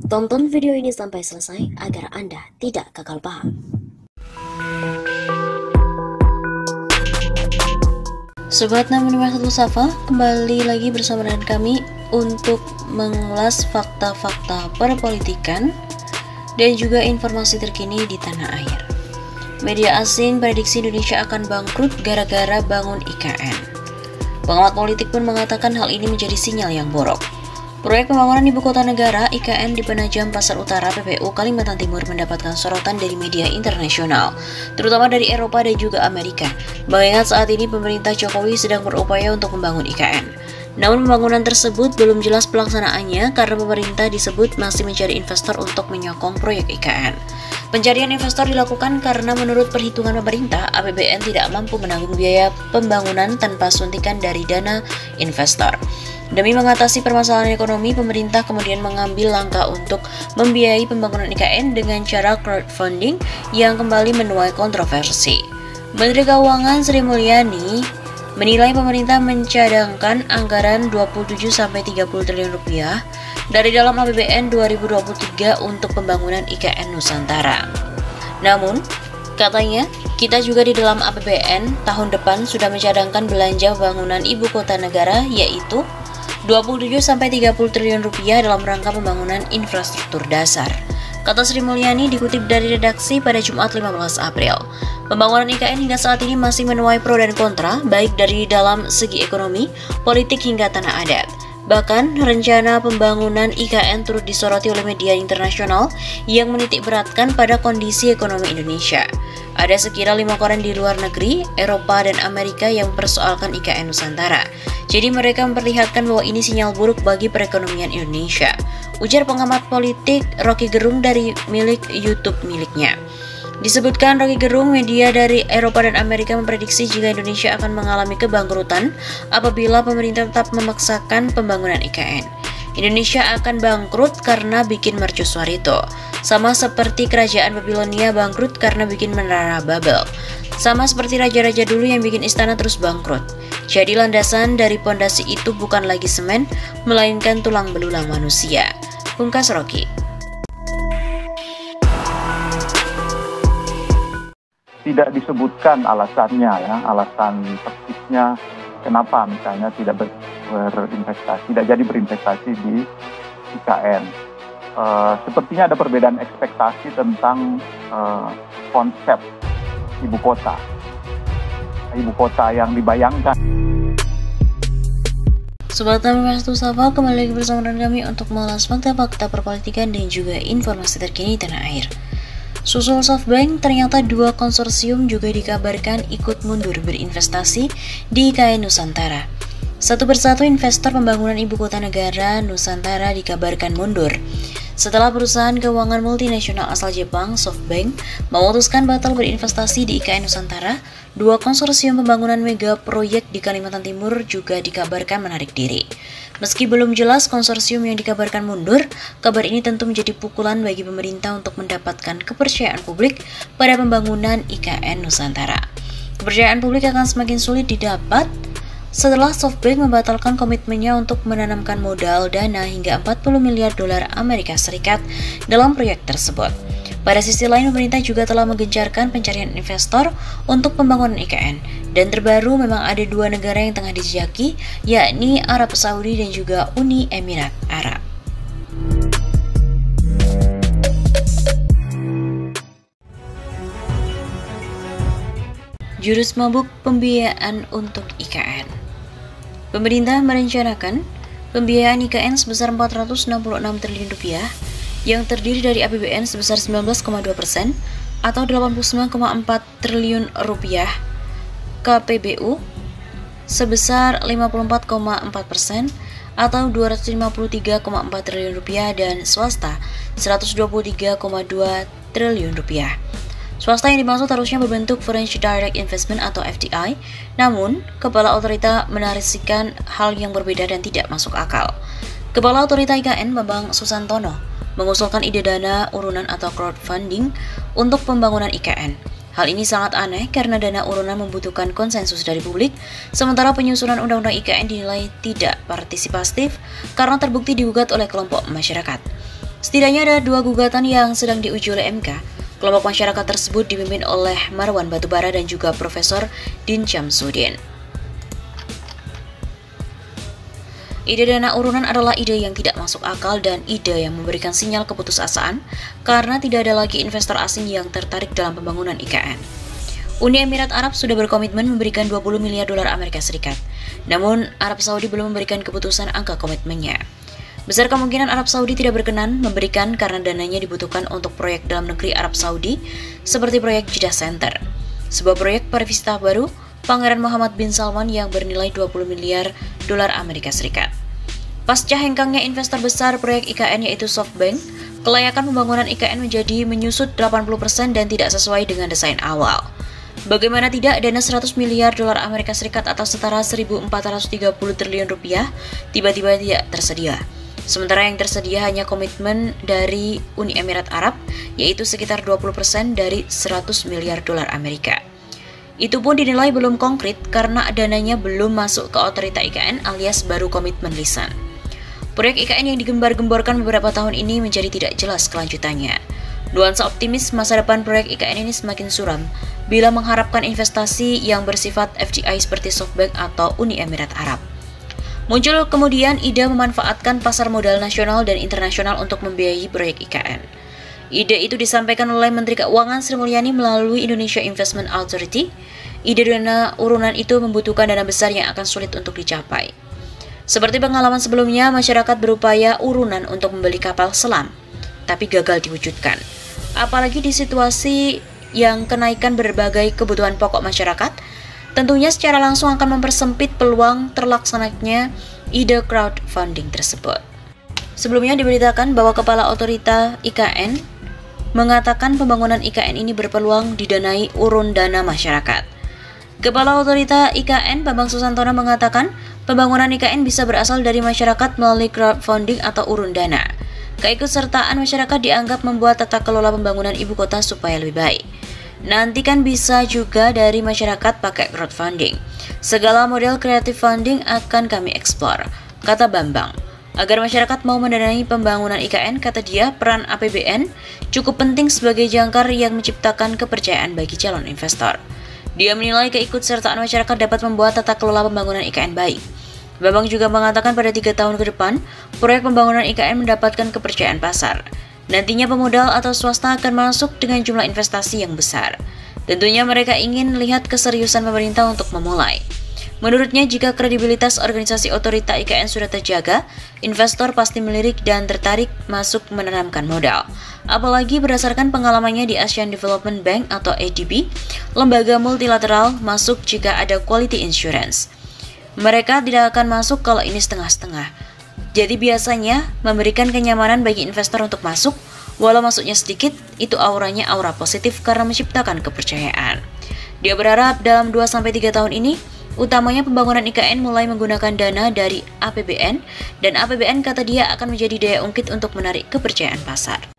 Tonton video ini sampai selesai agar Anda tidak gagal paham. Sobat 651 Safa, kembali lagi bersama dengan kami untuk mengulas fakta-fakta perpolitikan dan juga informasi terkini di tanah air. Media asing prediksi Indonesia akan bangkrut gara-gara bangun IKN. Pengamat politik pun mengatakan hal ini menjadi sinyal yang buruk. Proyek pembangunan ibu kota negara IKN di Penajam Pasar Utara PPU Kalimantan Timur mendapatkan sorotan dari media internasional, terutama dari Eropa dan juga Amerika. Mengingat saat ini pemerintah Jokowi sedang berupaya untuk membangun IKN. Namun pembangunan tersebut belum jelas pelaksanaannya karena pemerintah disebut masih mencari investor untuk menyokong proyek IKN. Pencarian investor dilakukan karena menurut perhitungan pemerintah, APBN tidak mampu menanggung biaya pembangunan tanpa suntikan dari dana investor. Demi mengatasi permasalahan ekonomi, pemerintah kemudian mengambil langkah untuk membiayai pembangunan IKN dengan cara crowdfunding yang kembali menuai kontroversi. Menteri Keuangan Sri Mulyani menilai pemerintah mencadangkan anggaran 27-30 triliun rupiah dari dalam APBN 2023 untuk pembangunan IKN Nusantara. Namun, katanya, kita juga di dalam APBN tahun depan sudah mencadangkan belanja bangunan ibu kota negara yaitu 27-30 triliun rupiah dalam rangka pembangunan infrastruktur dasar. Kata Sri Mulyani dikutip dari redaksi pada Jumat 15 April. Pembangunan IKN hingga saat ini masih menuai pro dan kontra, baik dari dalam segi ekonomi, politik hingga tanah adat. Bahkan, rencana pembangunan IKN turut disoroti oleh media internasional yang menitik beratkan pada kondisi ekonomi Indonesia. Ada sekira 5 koran di luar negeri, Eropa dan Amerika yang mempersoalkan IKN Nusantara. Jadi mereka memperlihatkan bahwa ini sinyal buruk bagi perekonomian Indonesia. Ujar pengamat politik Rocky Gerung dari milik YouTube miliknya. Disebutkan Rocky Gerung, media dari Eropa dan Amerika memprediksi jika Indonesia akan mengalami kebangkrutan apabila pemerintah tetap memaksakan pembangunan IKN. Indonesia akan bangkrut karena bikin mercusuar itu. Sama seperti kerajaan Babilonia bangkrut karena bikin menara Babel. Sama seperti raja-raja dulu yang bikin istana terus bangkrut. Jadi landasan dari pondasi itu bukan lagi semen, melainkan tulang belulang manusia. Pungkas Rocky. Tidak disebutkan alasannya ya, alasan persisnya kenapa misalnya tidak jadi berinvestasi di IKN. Sepertinya ada perbedaan ekspektasi tentang konsep ibu kota yang dibayangkan. Sobat 651 Safa, kembali lagi bersama dengan kami untuk mengulas fakta-fakta perpolitikan dan juga informasi terkini tanah air. Susul SoftBank, ternyata 2 konsorsium juga dikabarkan ikut mundur berinvestasi di IKN Nusantara. Satu persatu investor pembangunan ibu kota negara Nusantara dikabarkan mundur. Setelah perusahaan keuangan multinasional asal Jepang, SoftBank, memutuskan batal berinvestasi di IKN Nusantara, 2 konsorsium pembangunan mega proyek di Kalimantan Timur juga dikabarkan menarik diri. Meski belum jelas konsorsium yang dikabarkan mundur, kabar ini tentu menjadi pukulan bagi pemerintah untuk mendapatkan kepercayaan publik pada pembangunan IKN Nusantara. Kepercayaan publik akan semakin sulit didapat setelah SoftBank membatalkan komitmennya untuk menanamkan modal dana hingga 40 miliar dolar Amerika Serikat dalam proyek tersebut. Pada sisi lain, pemerintah juga telah menggencarkan pencarian investor untuk pembangunan IKN. Dan terbaru memang ada 2 negara yang tengah dijejaki, yakni Arab Saudi dan juga Uni Emirat Arab. Jurus mabuk pembiayaan untuk IKN. Pemerintah merencanakan pembiayaan IKN sebesar 466 triliun rupiah yang terdiri dari APBN sebesar 19,2% atau 89,4 triliun rupiah, KPBU sebesar 54,4% atau 253,4 triliun rupiah dan swasta 123,2 triliun rupiah. Swasta yang dimaksud harusnya berbentuk Foreign Direct Investment atau FDI, namun Kepala Otorita menarasikan hal yang berbeda dan tidak masuk akal. Kepala Otorita IKN Bambang Susantono mengusulkan ide dana urunan atau crowdfunding untuk pembangunan IKN. Hal ini sangat aneh karena dana urunan membutuhkan konsensus dari publik, sementara penyusunan undang-undang IKN dinilai tidak partisipatif karena terbukti digugat oleh kelompok masyarakat. Setidaknya ada 2 gugatan yang sedang diuji oleh MK. Kelompok masyarakat tersebut dipimpin oleh Marwan Batubara dan juga Profesor Din Syamsuddin. Ide dana urunan adalah ide yang tidak masuk akal dan ide yang memberikan sinyal keputusasaan karena tidak ada lagi investor asing yang tertarik dalam pembangunan IKN. Uni Emirat Arab sudah berkomitmen memberikan 20 miliar dolar Amerika Serikat. Namun, Arab Saudi belum memberikan keputusan angka komitmennya. Besar kemungkinan Arab Saudi tidak berkenan memberikan karena dananya dibutuhkan untuk proyek dalam negeri Arab Saudi seperti proyek Jeddah Center, sebuah proyek pariwisata baru Pangeran Muhammad bin Salman yang bernilai 20 miliar dolar Amerika Serikat. Pasca hengkangnya investor besar proyek IKN yaitu SoftBank, kelayakan pembangunan IKN menjadi menyusut 80% dan tidak sesuai dengan desain awal. Bagaimana tidak, dana 100 miliar dolar Amerika Serikat atau setara 1.430 triliun rupiah tiba-tiba tidak tersedia. Sementara yang tersedia hanya komitmen dari Uni Emirat Arab, yaitu sekitar 20% dari 100 miliar dolar Amerika. Itu pun dinilai belum konkret karena dananya belum masuk ke otorita IKN alias baru komitmen lisan. Proyek IKN yang digembar-gemborkan beberapa tahun ini menjadi tidak jelas kelanjutannya. Nuansa optimis masa depan proyek IKN ini semakin suram bila mengharapkan investasi yang bersifat FDI seperti SoftBank atau Uni Emirat Arab. Muncul kemudian ide memanfaatkan pasar modal nasional dan internasional untuk membiayai proyek IKN. Ide itu disampaikan oleh Menteri Keuangan Sri Mulyani melalui Indonesia Investment Authority. Ide dana urunan itu membutuhkan dana besar yang akan sulit untuk dicapai. Seperti pengalaman sebelumnya, masyarakat berupaya urunan untuk membeli kapal selam, tapi gagal diwujudkan. Apalagi di situasi yang kenaikan berbagai kebutuhan pokok masyarakat, tentunya secara langsung akan mempersempit peluang terlaksananya ide crowdfunding tersebut. Sebelumnya diberitakan bahwa Kepala Otorita IKN mengatakan pembangunan IKN ini berpeluang didanai urun dana masyarakat. Kepala Otorita IKN Bambang Susantono mengatakan pembangunan IKN bisa berasal dari masyarakat melalui crowdfunding atau urun dana. Keikutsertaan masyarakat dianggap membuat tata kelola pembangunan ibu kota supaya lebih baik. Nanti kan bisa juga dari masyarakat pakai crowdfunding. Segala model creative funding akan kami eksplor, kata Bambang. Agar masyarakat mau mendanai pembangunan IKN, kata dia, peran APBN cukup penting sebagai jangkar yang menciptakan kepercayaan bagi calon investor. Dia menilai keikutsertaan masyarakat dapat membuat tata kelola pembangunan IKN baik. Bambang juga mengatakan pada 3 tahun ke depan, proyek pembangunan IKN mendapatkan kepercayaan pasar. Nantinya pemodal atau swasta akan masuk dengan jumlah investasi yang besar. Tentunya mereka ingin lihat keseriusan pemerintah untuk memulai. Menurutnya, jika kredibilitas organisasi otorita IKN sudah terjaga, investor pasti melirik dan tertarik masuk menanamkan modal. Apalagi berdasarkan pengalamannya di Asian Development Bank atau ADB, lembaga multilateral masuk jika ada quality insurance. Mereka tidak akan masuk kalau ini setengah-setengah. Jadi biasanya memberikan kenyamanan bagi investor untuk masuk, walau masuknya sedikit, itu auranya aura positif karena menciptakan kepercayaan. Dia berharap dalam 2-3 tahun ini, utamanya pembangunan IKN mulai menggunakan dana dari APBN, dan APBN kata dia akan menjadi daya ungkit untuk menarik kepercayaan pasar.